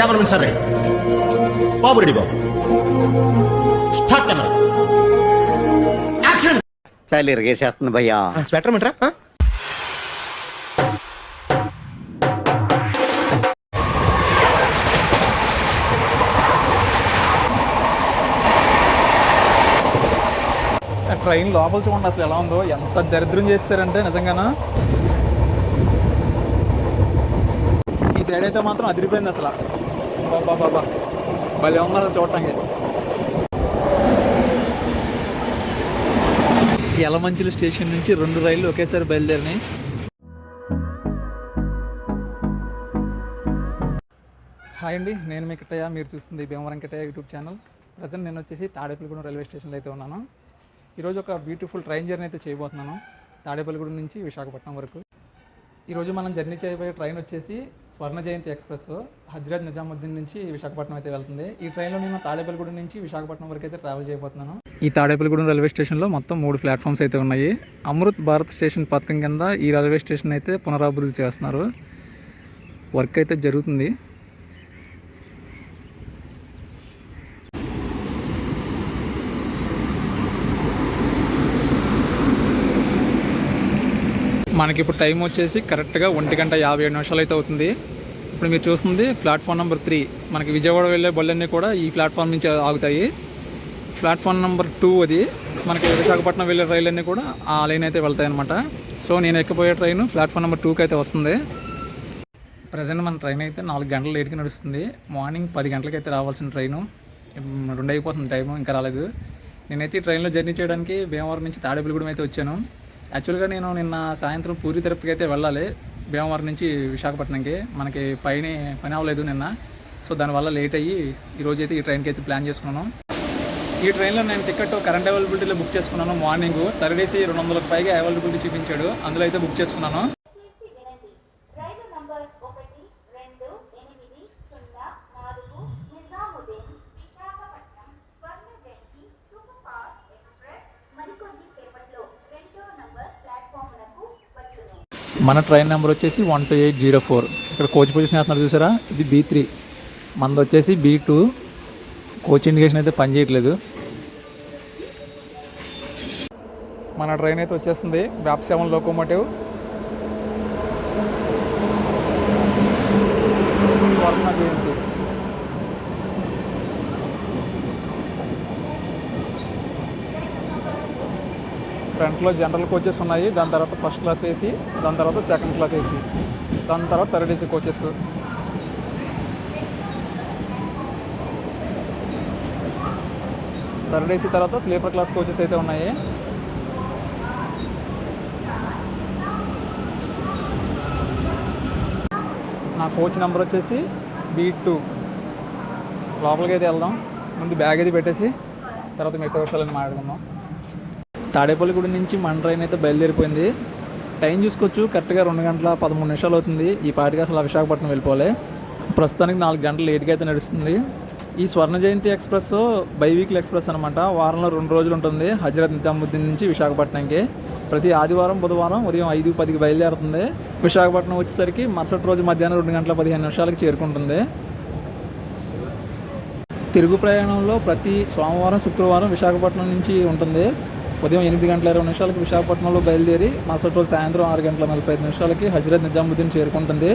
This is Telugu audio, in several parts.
కెమెరామెన్ సార్ రెడీ, బాబు రెడీ, బాబు స్టార్ట్ కెమెరా యాక్షన్. చలి ఇరిగేసేస్తుంది భయ్యా. స్వెటర్ మంటరా? ట్రైన్ లోపల చూడండి అసలు ఎలా ఉందో, ఎంత దరిద్రం చేస్తారంటే నిజంగానా. ఈ సైడ్ అయితే మాత్రం అదిరిపోయింది అసలు. బాబా భలే ఉంది అసలు చూడటానికి. యలమంచిలి స్టేషన్ నుంచి 2 రైళ్ళు ఒకేసారి బయలుదేరినాయి. హాయ్ అండి, నేను మీ కిట్టయ్య, మీరు చూస్తుంది Bhimavaram Kittayya YouTube channel. Present నేను వచ్చేసి తాడేపల్లిగూడెం రైల్వే స్టేషన్లో అయితే ఉన్నాను. ఈరోజు ఒక బ్యూటిఫుల్ ట్రైన్ జర్నీ అయితే చేయబోతున్నాను, తాడేపల్లిగూడెం నుంచి విశాఖపట్నం వరకు. ఈరోజు మనం జర్నీ చేయబోయే ట్రైన్ వచ్చేసి స్వర్ణ జయంతి ఎక్స్ప్రెస్, హజ్రత్ నిజాముద్దీన్ నుంచి విశాఖపట్నం అయితే వెళ్తుంది. ఈ ట్రైన్లో నేను తాడేపల్లిగూడెం నుంచి విశాఖపట్నం వరకు అయితే ట్రావెల్ చేయబోతున్నాను. ఈ తాడేపల్లిగూడెం రైల్వే స్టేషన్లో మొత్తం 3 ప్లాట్ఫామ్స్ అయితే ఉన్నాయి. అమృత్ భారత్ స్టేషన్ పథకం కింద ఈ రైల్వే స్టేషన్ అయితే పునరాభివృద్ధి చేస్తున్నారు. వర్క్ అయితే జరుగుతుంది. మనకి ఇప్పుడు టైం వచ్చేసి కరెక్ట్గా 1:57 అయితే అవుతుంది. ఇప్పుడు మీరు చూస్తుంది ప్లాట్ఫామ్ నెంబర్ 3. మనకి విజయవాడ వెళ్ళే బళ్ళన్నీ కూడా ఈ ప్లాట్ఫామ్ నుంచి ఆగుతాయి. ప్లాట్ఫామ్ నెంబర్ 2 అది మనకి విశాఖపట్నం వెళ్ళే రైళ్ళన్నీ కూడా ఆ లైన్ అయితే వెళ్తాయి అనమాట. సో నేను ఎక్కిపోయే ట్రైన్ ప్లాట్ఫామ్ నెంబర్ 2కి అయితే వస్తుంది. ప్రజెంట్ మన ట్రైన్ అయితే 4 గంటల లేట్కి నడుస్తుంది. మార్నింగ్ 10 గంటలకి అయితే రావాల్సిన ట్రైను 2 అయిపోతుంది టైము, ఇంకా రాలేదు. నేనైతే ఈ ట్రైన్లో జర్నీ చేయడానికి భీమవరం నుంచి తాడేపల్లిగూడెం అయితే వచ్చాను. యాక్చువల్గా నేను నిన్న సాయంత్రం పూరి తిరుపతికి అయితే వెళ్ళాలి, భీమవరం నుంచి విశాఖపట్నంకి. మనకి పని అవ్వలేదు నిన్న, సో దానివల్ల లేట్ అయ్యి ఈరోజు అయితే ఈ ట్రైన్కి అయితే ప్లాన్ చేసుకున్నాను. ఈ ట్రైన్లో నేను టికెట్ కరెంట్ అవైలబిలిటీలో బుక్ చేసుకున్నాను. మార్నింగ్ థర్డ్ ఏసీ 200కి పైగా అవైలబిలిటీ చూపించాడు, అందులో అయితే బుక్ చేసుకున్నాను. మన ట్రైన్ నెంబర్ వచ్చేసి 12804. ఇక్కడ కోచ్ పొజిషన్ వేస్తున్నారు చూసారా, ఇది B3, మనది వచ్చేసి B2. కోచ్ ఇండికేషన్ అయితే పనిచేయట్లేదు. మన ట్రైన్ అయితే వచ్చేస్తుంది, వ్యాప్ 7 లోకోమోటివ్, స్వర్ణ జయంతి. ఫ్రంట్లో జనరల్ కోచెస్ ఉన్నాయి, దాని తర్వాత ఫస్ట్ క్లాస్ ఏసీ, దాని తర్వాత సెకండ్ క్లాస్ ఏసీ, దాని తర్వాత third AC coaches. Third AC తర్వాత స్లీపర్ క్లాస్ కోచెస్ అయితే ఉన్నాయి. నా కోచ్ నెంబర్ వచ్చేసి B2. లోపలికి అయితే వెళ్దాం, ముందు బ్యాగ్ అయితే పెట్టేసి తర్వాత మిగతా విషయాలని మాట్లాడుకుందాం. తాడేపల్లిగూడెం నుంచి మన ట్రైన్ అయితే బయలుదేరిపోయింది. టైం చూసుకోవచ్చు, కరెక్ట్గా 2:13 అవుతుంది. ఈ పాటికి అసలు విశాఖపట్నం వెళ్ళిపోవాలి. ప్రస్తుతానికి 4 గంటలు లేట్గా అయితే నడుస్తుంది. ఈ Swarna Jayanti express biweekly express అనమాట. వారంలో 2 రోజులు ఉంటుంది. హజ్రత్ నిజాముద్దీన్ నుంచి విశాఖపట్నంకి ప్రతి ఆదివారం బుధవారం ఉదయం 5:10కి బయలుదేరుతుంది. విశాఖపట్నం వచ్చేసరికి మరుసటి రోజు మధ్యాహ్నం 2:15 చేరుకుంటుంది. తిరుగు ప్రయాణంలో ప్రతి సోమవారం శుక్రవారం విశాఖపట్నం నుంచి ఉంటుంది. ఉదయం 8:20 విశాఖపట్నంలో బయలుదేరి మరుసటి రోజు సాయంత్రం 6:45 హజ్రత్ నిజాముద్దీన్ చేరుకుంటుంది.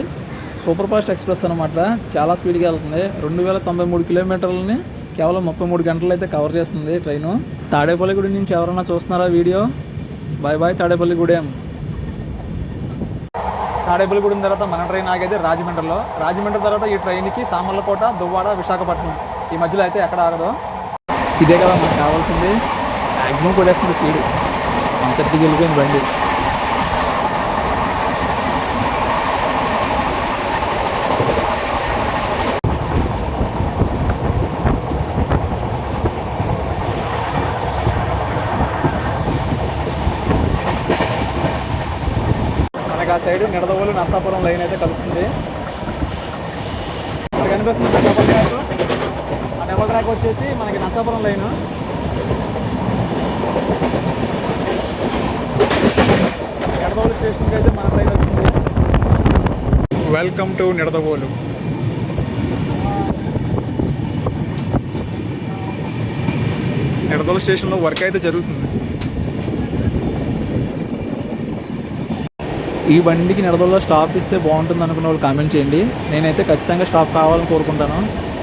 సూపర్ ఫాస్ట్ ఎక్స్ప్రెస్ అనమాట, చాలా స్పీడ్గా వెళ్తుంది. 2093 కిలోమీటర్లని కేవలం 33 గంటలు అయితే కవర్ చేస్తుంది ట్రైను. తాడేపల్లిగూడెం నుంచి ఎవరైనా చూస్తున్నారా video? Bye bye Tadepalligudem. Tadepalligudem తర్వాత మన ట్రైన్ ఆగేది రాజమండ్రిలో. రాజమండ్రి తర్వాత ఈ ట్రైన్కి సామర్లకోట, దువ్వాడ, విశాఖపట్నం ఈ మధ్యలో అయితే ఎక్కడ ఆగదు. ఇదే కదా మనకు కావాల్సింది. మ్యాక్సిమం కొట్టేస్తుంది స్పీడ్, 130కి వెళ్ళిపోయింది బండి. మనకు ఆ సైడ్ నిడదవోలు నర్సాపురం లైన్ అయితే కలుస్తుంది. ఇక్కడ కనిపిస్తుంది డబల్ ట్రాక్. ఆ డబల్ ట్రాక్ వచ్చేసి మనకి నర్సాపురం లైను. నిడదవోలు స్టేషన్కి అయితే మన ట్రైన్ వస్తుంది. Welcome to Nidadavolu. నిడదోల స్టేషన్లో వర్క్ అయితే జరుగుతుంది. ఈ బండికి నిడదోల్లో స్టాప్ ఇస్తే బాగుంటుంది అనుకున్న వాళ్ళు కామెంట్ చేయండి. నేనైతే ఖచ్చితంగా స్టాప్ కావాలని కోరుకుంటాను.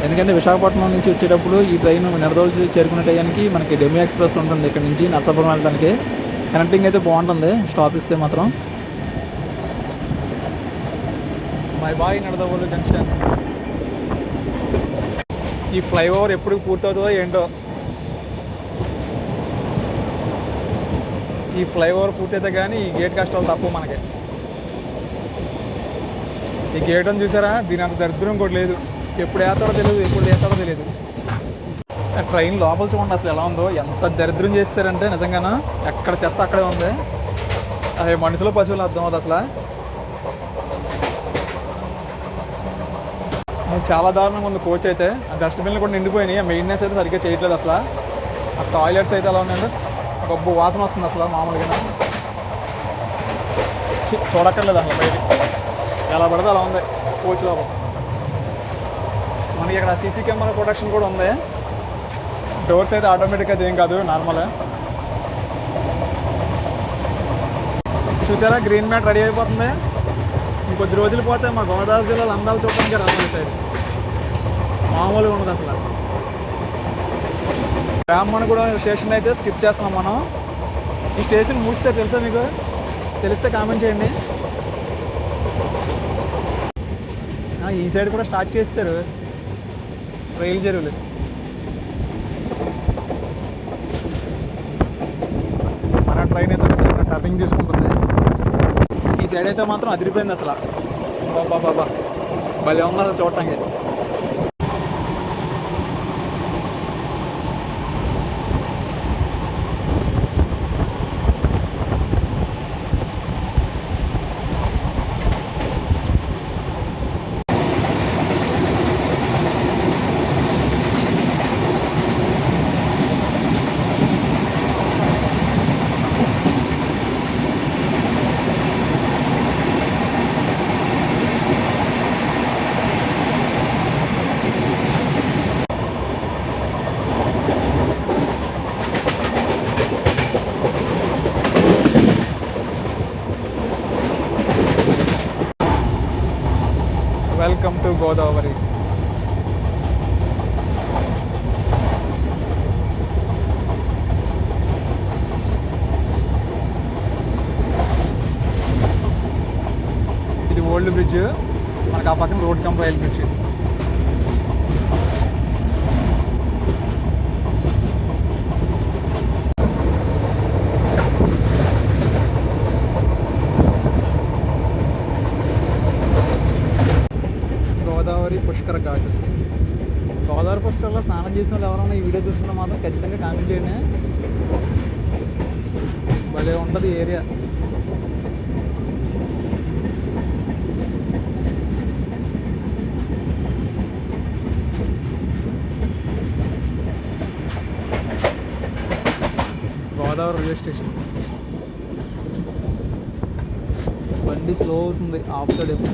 ఎందుకంటే విశాఖపట్నం నుంచి వచ్చేటప్పుడు ఈ ట్రైన్ నిడదోలు చేరుకునే టైంకి మనకి డెమీ ఎక్స్ప్రెస్ ఉంటుంది. ఇక్కడ నుంచి నర్సాపురం వెళ్ళడానికి కనెక్టింగ్ అయితే బాగుంటుంది స్టాప్ ఇస్తే మాత్రం. My boy Nidadavolu junction. ఈ ఫ్లైఓవర్ ఎప్పుడు పూర్తవుతుందో ఏంటో. ఈ ఫ్లైఓవర్ పూర్తయితే కానీ ఈ గేట్ కష్టాలు తప్పు మనకి. ఈ గేట్ అని చూసారా, దీని అంత దరిద్రం ఇంకోటి లేదు. ఎప్పుడు వేస్తాడో తెలియదు, ఎప్పుడు వేస్తాడో తెలియదు. ట్రైన్ లోపల చూడండి అసలు ఎలా ఉందో. ఎంత దరిద్రం చేస్తారంటే నిజంగానే ఎక్కడ చెత్త అక్కడే ఉంది. అదే మనుషులు పశువులు అర్థం అవుతుంది అసలు. చాలా దారుణంగా ఉంది కోచ్ అయితే. ఆ డస్ట్బిన్లు కూడా నిండిపోయినాయి. ఆ మెయింటెనెన్స్ అయితే సరిగ్గా చేయట్లేదు అసలు. ఆ టాయిలెట్స్ అయితే ఎలా ఉన్నాయంటే గొప్ప వాసన వస్తుంది అసలు మామూలుగా. చూడక్కర్లేదు అసలు బయట ఎలా పడితే అలా ఉంది కోచ్ లోపల. మనకి ఇక్కడ సీసీ కెమెరా ప్రొటెక్షన్ కూడా ఉంది. డోర్స్ అయితే ఆటోమేటిక్గా ఏం కాదు, నార్మలే. చూసారా గ్రీన్ మ్యాట్ రెడీ అయిపోతుంది. ఇంకొద్ది రోజులు పోతే మా గోదావరి జిల్లాలో అందాలు చూడడానికి రావాలి సైడ్. మామూలుగా ఉండదు అసలు. బ్రాహ్మణగూడెం స్టేషన్ అయితే స్కిప్ చేస్తున్నాం మనం. ఈ స్టేషన్ మూస్తే తెలుసా మీకు? తెలిస్తే కామెంట్ చేయండి. ఈ సైడ్ కూడా స్టార్ట్ చేస్తారు రైలు చెరువులు. మన ట్రైన్ అయితే చిన్న టర్నింగ్ తీసుకుంటుంది. ఈ సైడ్ అయితే మాత్రం అదిరిపోయింది అసలు. బాబా భలే ఉంది అసలు చూడటానికి. Welcome to Godavari. ఇది ఓల్డ్ బ్రిడ్జ్. మనకు ఆ పక్కన road cum rail bridge. Godavari Pushkara ghat. గోదావరి పుష్కరంలో స్నానం చేసిన వాళ్ళు ఎవరైనా ఈ వీడియో చూస్తున్నా మాత్రం ఖచ్చితంగా కామెంట్ చేయండి. భలే ఉంటుంది ఏరియా. Godavari railway station. బండి స్లో అవుతుంది, ఆపుతాడేమో.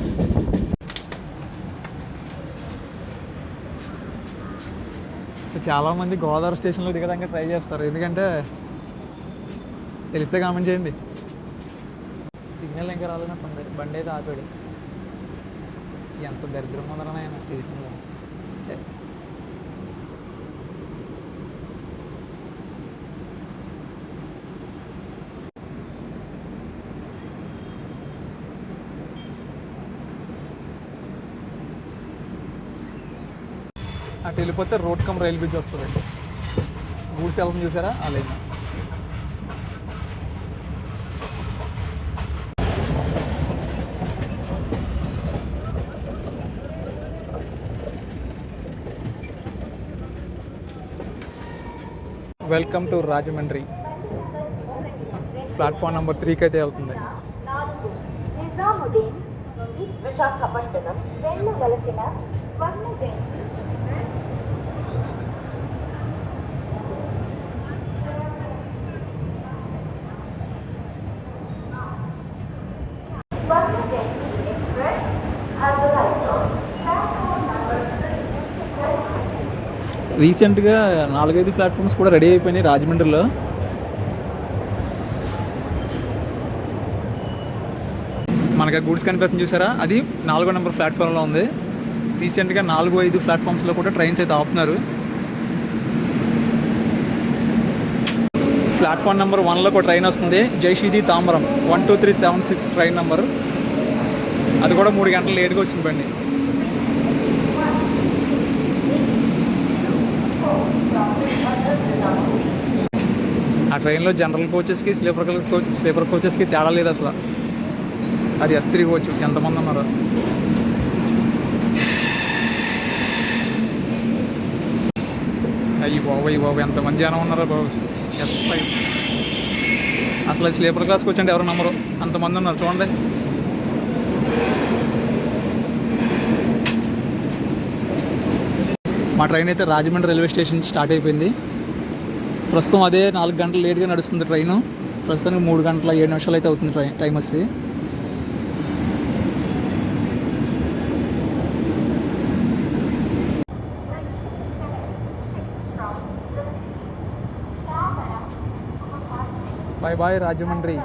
సో చాలామంది గోదావరి స్టేషన్లో దిగడానికి ట్రై చేస్తారు. ఎందుకంటే తెలిస్తే కామెంట్ చేయండి. సిగ్నల్ ఇంకా రాలేనట్టుంది. బండి అయితే ఆపాడు. ఎంత దరిద్రం ఉందరని ఆయన స్టేషన్లో. సరే అటు వెళ్ళిపోతే రోడ్ కమ్ రైల్ బ్రిడ్జ్ వస్తుంది. గూడ్స్ వెళ్ళడం చూసారా ఆ line. Welcome to Rajahmundry. Platform number 3కి అయితే వెళ్తుంది. విశాఖపట్నం వెళ్ళవలసిన స్వర్ణ జయంతి రీసెంట్గా 4-5 ప్లాట్ఫామ్స్ కూడా రెడీ అయిపోయినాయి రాజమండ్రిలో. మనకి గూడ్స్ కనిపిస్తుంది చూసారా, అది 4వ నెంబర్ ప్లాట్ఫామ్లో ఉంది. రీసెంట్గా 4-5 ప్లాట్ఫామ్స్లో కూడా ట్రైన్స్ అయితే ఆపుతున్నారు. ప్లాట్ఫామ్ నెంబర్ 1లో ఒక ట్రైన్ వస్తుంది, జైషీది తాంబరం 12376 ట్రైన్ నెంబర్. అది కూడా 3 గంటలు లేట్గా వచ్చింది బండి. ఆ ట్రైన్లో జనరల్ కోచెస్కి స్లీపర్ కోచెస్కి తేడా లేదు అసలు. అది S3 కోచ్, ఎంతమంది ఉన్నారు. అయ్యి బాబు ఎంతమంది జనం ఉన్నారో బాబు. S5 అసలు అది స్లీపర్ క్లాస్కి వచ్చండి, ఎవరు నమ్మరు, అంతమంది ఉన్నారు చూడండి. మా ట్రైన్ అయితే రాజమండ్రి రైల్వే స్టేషన్ నుంచి స్టార్ట్ అయిపోయింది. ప్రస్తుతం అదే 4 గంటలు లేట్గా నడుస్తుంది ట్రైను. ప్రస్తుతానికి 3 గంటల 7 నిమిషాలు అయితే అవుతుంది టైం వచ్చి. Bye bye Rajahmundry.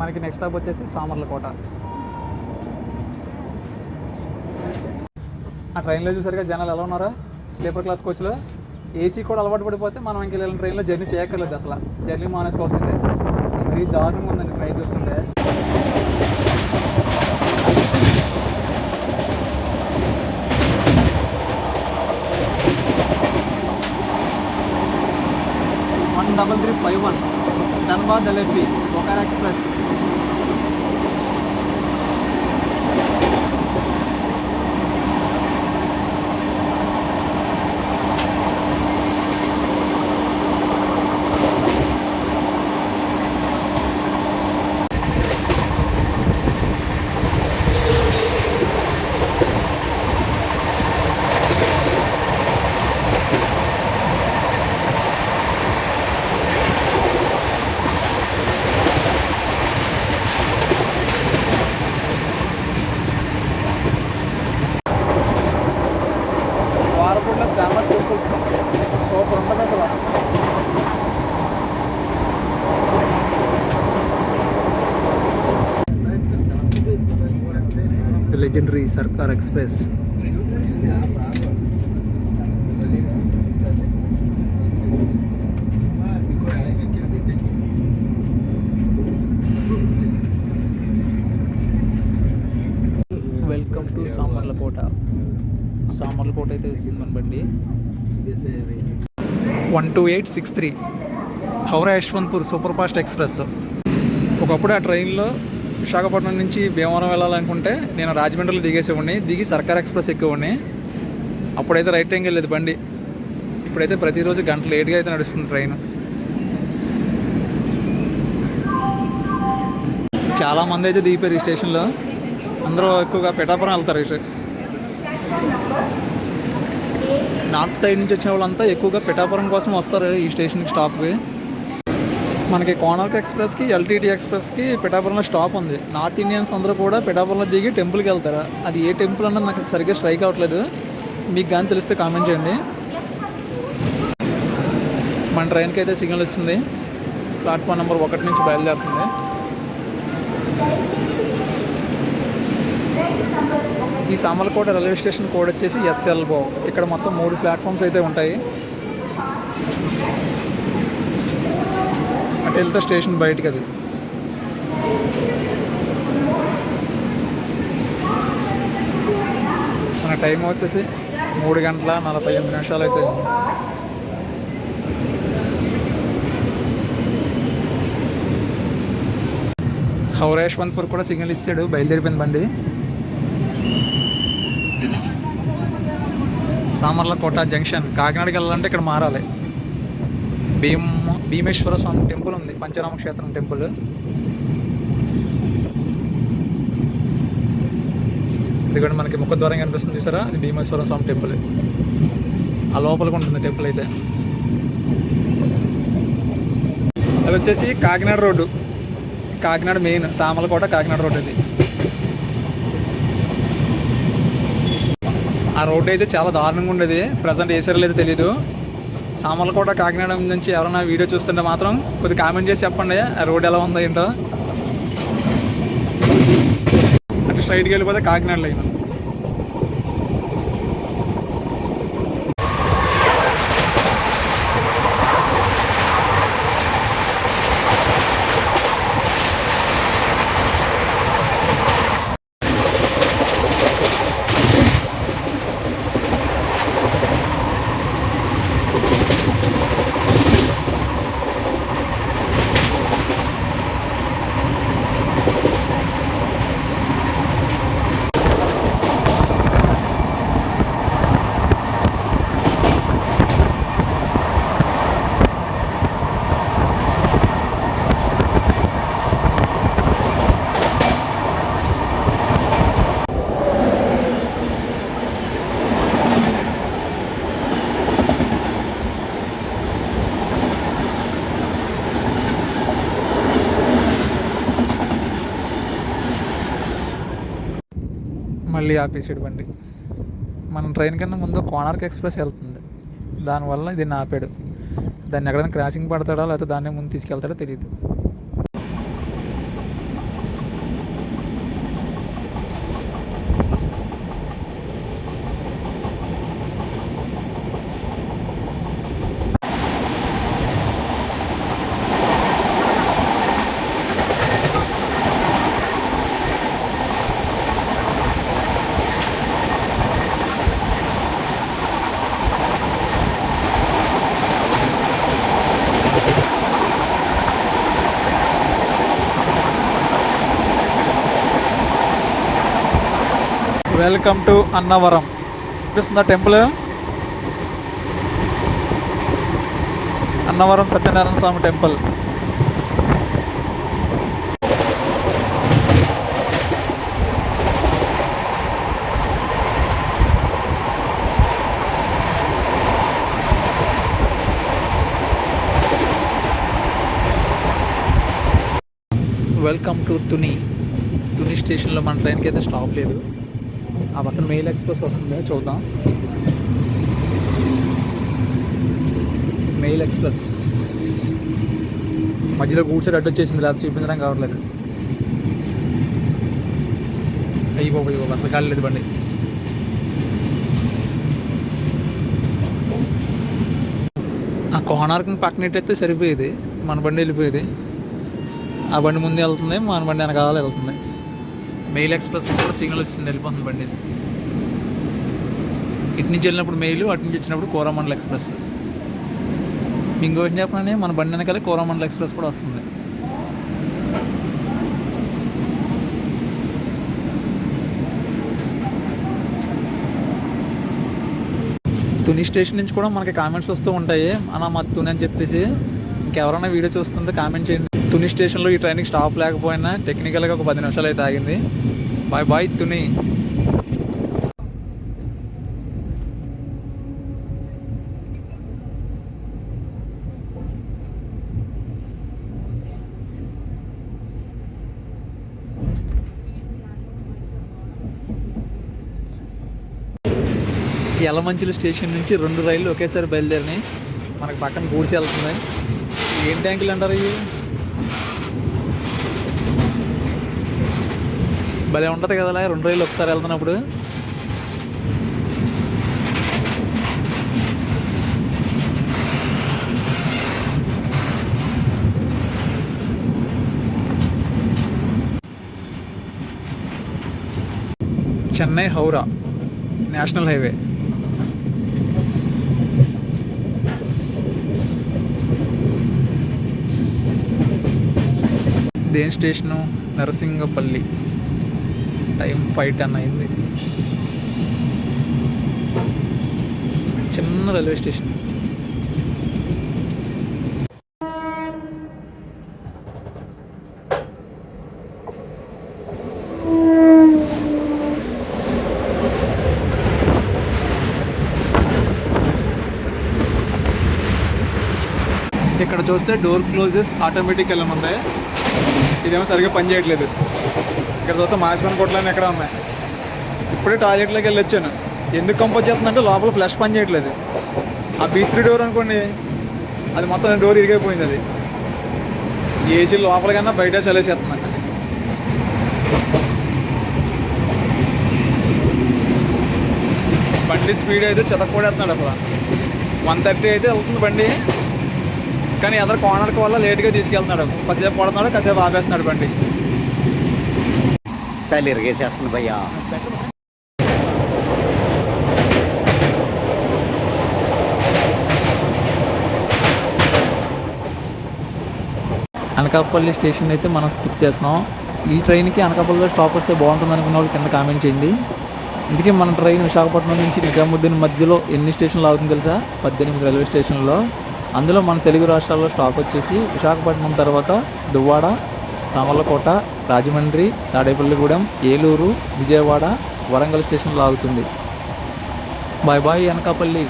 మనకి నెక్స్ట్ స్టాప్ వచ్చేసి సామర్లకోట. ఆ ట్రైన్లో చూసారుగా జనాలు ఎలా ఉన్నారా, స్లీపర్ క్లాస్ కోచ్లో. ఏసీ కూడా అలవాటు పడిపోతే మనం ఇంక వెళ్ళిన ట్రైన్లో జర్నీ చేయక్కర్లేదు, అసలు జర్నీ మానేసుకోవాల్సిందే. మరీ దారుణంగా ఉందండి ట్రైన్ చూస్తుంటే. Double 351 Dhanbad LFP Bokaro express. Famous temples super ఉంటుంది అసలు. Legendary Sircar express. Welcome to Samalkot. Samalkot అయితే ఇస్తుంది మన బండి. 12863 Howrah Yesvantpur super fast express. ఒకప్పుడు ఆ ట్రైన్లో విశాఖపట్నం నుంచి భీమవరం వెళ్ళాలనుకుంటే నేను రాజమండ్రిలో దిగేసేవాడిని, దిగి సర్కార్ ఎక్స్ప్రెస్ ఎక్కేవాడిని. అప్పుడైతే రైట్ టైంకి వెళ్ళేది బండి. ఇప్పుడైతే ప్రతిరోజు గంట లేట్గా అయితే నడుస్తుంది ట్రైన్. చాలామంది అయితే దిగిపోయారు ఈ స్టేషన్లో. అందరూ ఎక్కువగా పిఠాపురం వెళ్తారు. నార్త్ సైడ్ నుంచి వచ్చిన వాళ్ళంతా ఎక్కువగా పిఠాపురం కోసం వస్తారు ఈ స్టేషన్కి స్టాప్కి. మనకి కోనార్క్ ఎక్స్ప్రెస్కి LTT ఎక్స్ప్రెస్కి పిఠాపురంలో స్టాప్ ఉంది. నార్త్ ఇండియన్స్ అందరూ కూడా పిఠాపురంలో దిగి టెంపుల్కి వెళ్తారు. అది ఏ టెంపుల్ అన్నది నాకు సరిగ్గా స్ట్రైక్ అవ్వట్లేదు, మీకు కానీ తెలిస్తే కామెంట్ చేయండి. మన ట్రైన్కి అయితే సిగ్నల్ ఇస్తుంది. ప్లాట్ఫామ్ నెంబర్ 1 నుంచి బయలుదేరుతుంది. ఈ సామర్లకోట రైల్వే స్టేషన్ కోడ్ వచ్చేసి SLO. ఇక్కడ మొత్తం 3 ప్లాట్ఫామ్స్ అయితే ఉంటాయి. అటు వెళ్తే స్టేషన్ బయటికి అది. మన టైం వచ్చేసి 3 గంటల 48 నిమిషాలు అయితే. హౌరా యశ్వంత్పూర్ కూడా సిగ్నల్ ఇస్తాడు, బయలుదేరిపోయింది బండి. సామర్లకోట జంక్షన్. కాకినాడకి వెళ్ళాలంటే ఇక్కడ మారాలి. భీమేశ్వర స్వామి టెంపుల్ ఉంది, పంచరామ క్షేత్రం టెంపుల్. ఇది కూడా మనకి ముఖద్వారం కనిపిస్తుంది చూసారా, అది భీమేశ్వర స్వామి టెంపుల్. ఆ లోపలికి ఉంటుంది టెంపుల్ అయితే. అది వచ్చేసి Kakinada road, Kakinada main Samarlakota Kakinada road. ఇది ఆ రోడ్డు అయితే చాలా దారుణంగా ఉండేది. ప్రజెంట్ వేసారో లేదో తెలీదు. సామర్లకోట కాకినాడ నుంచి ఎవరైనా వీడియో చూస్తుంటే మాత్రం కొద్దిగా కామెంట్ చేసి చెప్పండి ఆ రోడ్ ఎలా ఉందో ఏంటో. అంటే స్ట్రైట్కి వెళ్ళిపోతే కాకినాడ లైన్. మళ్ళీ ఆపేసాడు బండి. మనం ట్రైన్ కన్నా ముందు కోణార్క్ ఎక్స్ప్రెస్ వెళ్తుంది, దానివల్ల దీన్ని ఆపాడు. దాన్ని ఎక్కడైనా క్రాసింగ్ పడతాడో లేకపోతే దాన్ని ముందు తీసుకెళ్తాడో తెలియదు. Welcome to Annavaram. చూపిస్తుందా temple? Annavaram Satyanarayana Swamy temple. Welcome to Tuni. Tuni స్టేషన్లో మన ట్రైన్కి అయితే స్టాప్ లేదు. ఆ పక్కన మెయిల్ ఎక్స్ప్రెస్ వస్తుంది, చూద్దాం. మెయిల్ ఎక్స్ప్రెస్ మధ్యలో కూర్చొని అడ్డు వచ్చేసింది, లేదా చూపించడం కావట్లేదు. అయ్యి అసలు కాలేదు బండి. ఆ కోణార్క్ని పక్కనట్టయితే సరిపోయేది, మన బండి వెళ్ళిపోయేది. ఆ బండి ముందు వెళ్తుంది, మన బండి వెనకాల వెళ్తుంది. మెయిల్ ఎక్స్ప్రెస్ కూడా సిగ్నల్ వచ్చింది, వెళ్ళిపోతుంది బండి. ఇటు నుంచి వెళ్ళినప్పుడు మెయిల్, అటు నుంచి వచ్చినప్పుడు కోరమండల్ ఎక్స్ప్రెస్. ఇంకో విషయం చెప్పండి, మన బండి వెనకాల కోరమండల్ ఎక్స్ప్రెస్ కూడా వస్తుంది. తుని స్టేషన్ నుంచి కూడా మనకి కామెంట్స్ వస్తూ ఉంటాయి, అన్న మా తుని అని చెప్పేసి. ఇంకెవరైనా వీడియో చూస్తుంటే కామెంట్ చేయండి. తుని స్టేషన్లో ఈ ట్రైన్కి స్టాప్ లేకపోయినా టెక్నికల్గా ఒక 10 నిమిషాలు అయితే ఆగింది. Bye bye Tuni. Yelamanchili station నుంచి 2 రైళ్ళు ఒకేసారి బయలుదేరినాయి. మనకు పక్కన గూడ్స్ వెళ్తుంది. ఏం ట్యాంకులు అంటారు ఇవి? భలే ఉంటుంది కదా 2 రైళ్ళు ఒకసారి వెళ్తున్నప్పుడు. Chennai Howrah national highway. దేని స్టేషను? నరసింగపల్లి. టైం 5:10 అయింది. చిన్న రైల్వే స్టేషన్. ఇక్కడ చూస్తే డోర్ క్లోజెస్ ఆటోమేటిక్ వెళ్ళమంది. ఇదేమో సరిగ్గా పని చేయట్లేదు. ఇక్కడ చూస్తే మాసిపని కొట్లని ఎక్కడ ఉన్నాయి. ఇప్పుడే టాయిలెట్లోకి వెళ్ళొచ్చాను. ఎందుకు కంపోజ్ చేస్తుందంటే లోపల ఫ్లష్ పని చేయట్లేదు. ఆ B3 డోర్ అనుకోండి, అది మొత్తం డోర్ ఇరిగైపోయింది. అది ఏసీ లోపల కన్నా బయట సెలవుసేస్తుందంట. బండి స్పీడ్ అయితే చెతక్కొడేస్తున్నాడు అసలు. 130 అయితే వెళ్తుంది బండి, కానీ ఎదరు కార్నర్కి వల్ల లేట్గా తీసుకెళ్తున్నాడు. కాసేపు పడుతున్నాడు, కాసేపు ఆపేస్తున్నాడు బండి. చలి ఇరిగేసేస్తుంది భయ్యా. అనకాపల్లి స్టేషన్ అయితే మనం స్కిప్ చేస్తున్నాం. ఈ ట్రైన్కి అనకాపల్లిలో స్టాప్ వస్తే బాగుంటుంది అనుకున్న వాళ్ళు కింద కామెంట్ చేయండి. ఇందుకే మన ట్రైన్ విశాఖపట్నం నుంచి నిజాముద్దీన్ మధ్యలో ఎన్ని స్టేషన్లు అవుతుంది తెలుసా? 18 రైల్వే స్టేషన్లో. అందులో మన తెలుగు రాష్ట్రాల్లో స్టాప్ వచ్చేసి విశాఖపట్నం తర్వాత దువ్వాడ, సామర్లకోట, రాజమండ్రి, తాడేపల్లిగూడెం, ఏలూరు, విజయవాడ, వరంగల్ స్టేషన్లో ఆగుతుంది. Bye bye Anakapalli.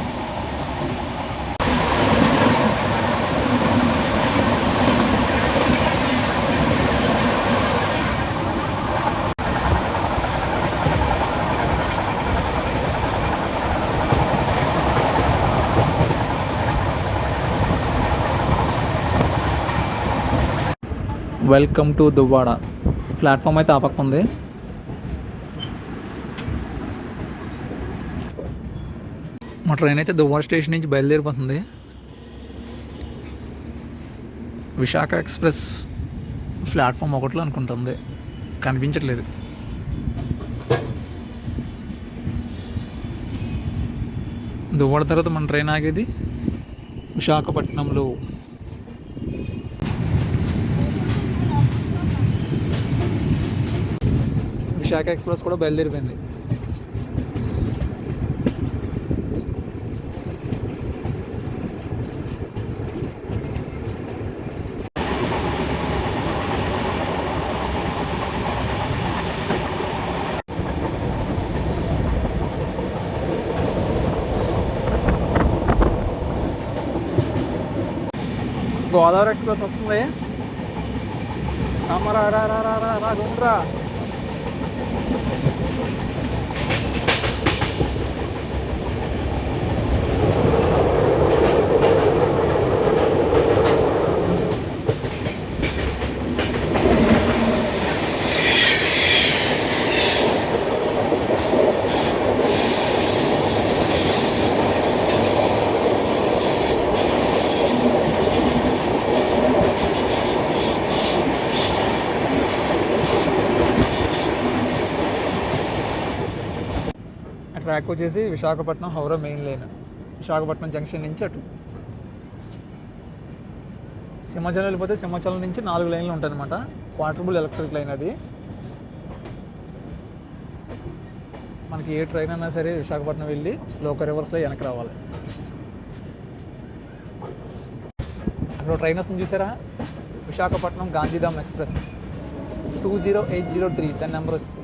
Welcome to Duvvada. Platform అయితే ఆపక్క ఉంది. మా ట్రైన్ అయితే దువ్వాడ స్టేషన్ నుంచి బయలుదేరిపోతుంది. విశాఖ ఎక్స్ప్రెస్ ప్లాట్ఫామ్ 1లో అనుకుంటుంది, కనిపించట్లేదు. దువ్వాడ తర్వాత మన ట్రైన్ ఆగేది విశాఖపట్నంలో. విశాఖ ఎక్స్ప్రెస్ కూడా బయలుదేరిపోయింది. గోదావరి ఎక్స్ప్రెస్ వస్తుంది. రా రా రా రా రా రా గుండ్రా. ట్రాక్ వచ్చేసి Visakhapatnam Howrah main line. Visakhapatnam junction నుంచి అటు సింహాచలం వెళ్ళిపోతే సింహాచలం నుంచి 4 లైన్లు ఉంటాయి అనమాట. వాటర్బుల్ ఎలక్ట్రిక్ లైన్ అది. మనకి ఏ ట్రైన్ అయినా సరే విశాఖపట్నం వెళ్ళి లోకల్ రివర్స్లో వెనక్కి రావాలి. అక్కడ ట్రైన్ వస్తుంది చూసారా, విశాఖపట్నం గాంధీధామ్ ఎక్స్ప్రెస్ 20803. దాని నెంబర్ వచ్చి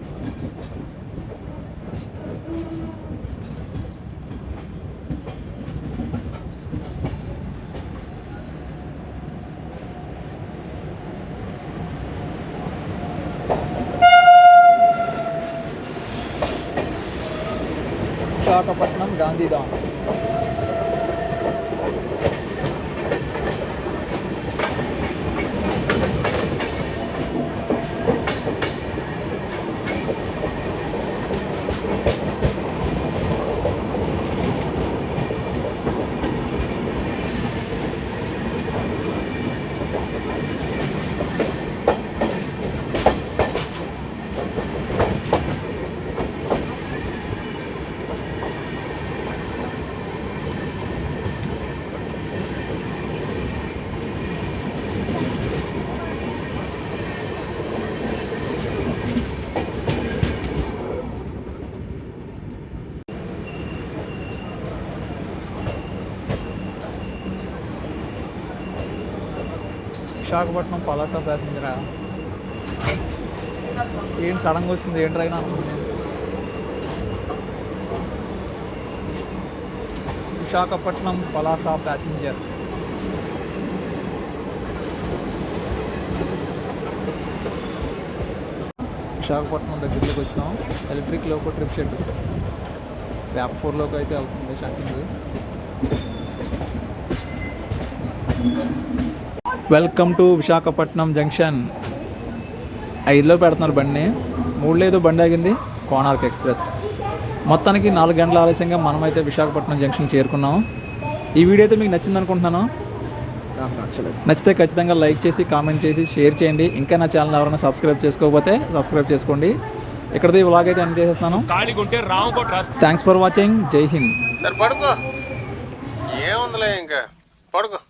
విశాఖపట్నం గాంధీధామ్. విశాఖపట్నం పలాస ప్యాసింజరా. ఏంటి సడన్గా వస్తుంది, ఏంటి ట్రైన్ అనుకుంటుంది. విశాఖపట్నం పలాస ప్యాసింజర్. విశాఖపట్నం దగ్గరలోకి వస్తాం. Electric loco trip shed. ర్యాప్ 4లోకి అయితే వెళ్తుంది shunting. Welcome to Visakhapatnam junction. 5లో పెడుతున్నారు బండిని, 3లో ఏదో బండి ఆగింది, కోనార్క్ ఎక్స్ప్రెస్. మొత్తానికి 4 గంటల ఆలస్యంగా మనమైతే విశాఖపట్నం జంక్షన్ చేరుకున్నాం. ఈ వీడియో అయితే మీకు నచ్చింది అనుకుంటున్నాను. నచ్చితే ఖచ్చితంగా లైక్ చేసి కామెంట్ చేసి షేర్ చేయండి. ఇంకా నా ఛానల్ ఎవరైనా సబ్స్క్రైబ్ చేసుకోకపోతే సబ్స్క్రైబ్ చేసుకోండి. ఇక్కడది వ్లాగ్ అయితే ఎండ్ చేసేస్తున్నాను. Thanks for watching. జై హింద్. సరే పడుకో, ఏముందిలే ఇంకా పడుకో.